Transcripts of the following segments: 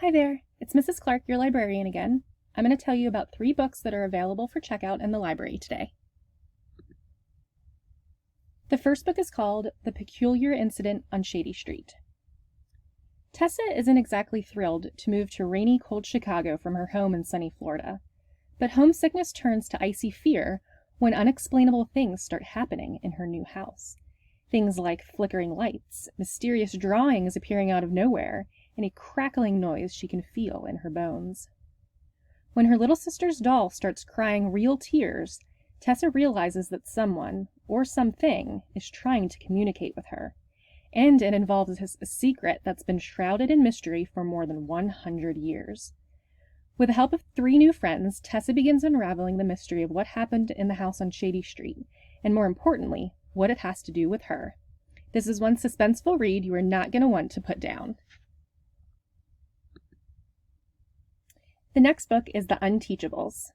Hi there, it's Mrs. Clark, your librarian again. I'm going to tell you about 3 books that are available for checkout in the library today. The first book is called The Peculiar Incident on Shady Street. Tessa isn't exactly thrilled to move to rainy, cold Chicago from her home in sunny Florida, but homesickness turns to icy fear when unexplainable things start happening in her new house. Things like flickering lights, mysterious drawings appearing out of nowhere, and a crackling noise she can feel in her bones. When her little sister's doll starts crying real tears, Tessa realizes that someone, or something, is trying to communicate with her, and it involves a secret that's been shrouded in mystery for more than 100 years. With the help of 3 new friends, Tessa begins unraveling the mystery of what happened in the house on Shady Street, and more importantly, what it has to do with her. This is one suspenseful read you are not going to want to put down. The next book is The Unteachables.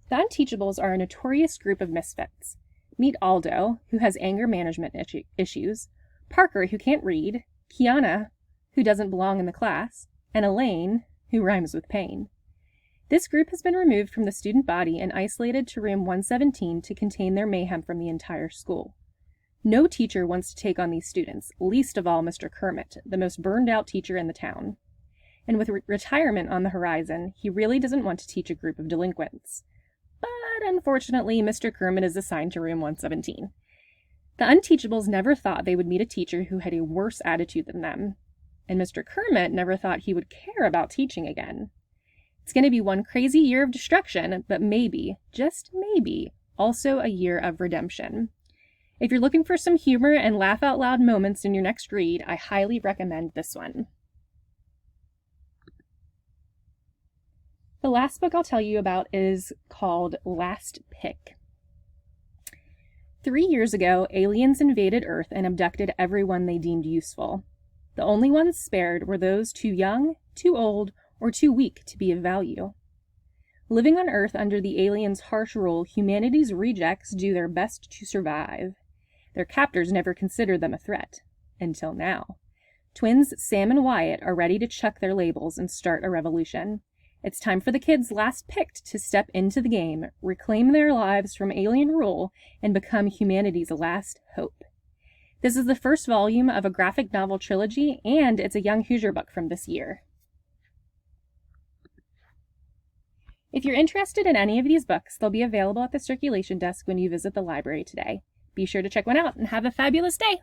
The Unteachables are a notorious group of misfits. Meet Aldo, who has anger management issues, Parker, who can't read, Kiana, who doesn't belong in the class, and Elaine, who rhymes with pain. This group has been removed from the student body and isolated to room 117 to contain their mayhem from the entire school. No teacher wants to take on these students, least of all Mr. Kermit, the most burned-out teacher in the town. And with retirement on the horizon, he really doesn't want to teach a group of delinquents. But unfortunately, Mr. Kermit is assigned to room 117. The Unteachables never thought they would meet a teacher who had a worse attitude than them, and Mr. Kermit never thought he would care about teaching again. It's going to be one crazy year of destruction, but maybe, just maybe, also a year of redemption. If you're looking for some humor and laugh-out-loud moments in your next read, I highly recommend this one. The last book I'll tell you about is called Last Pick. 3 years ago, aliens invaded Earth and abducted everyone they deemed useful. The only ones spared were those too young, too old, or too weak to be of value. Living on Earth under the aliens' harsh rule, humanity's rejects do their best to survive. Their captors never considered them a threat. Until now. Twins Sam and Wyatt are ready to chuck their labels and start a revolution. It's time for the kids last picked to step into the game, reclaim their lives from alien rule, and become humanity's last hope. This is the first volume of a graphic novel trilogy, and it's a young Hoosier book from this year. If you're interested in any of these books, they'll be available at the circulation desk when you visit the library today. Be sure to check one out and have a fabulous day!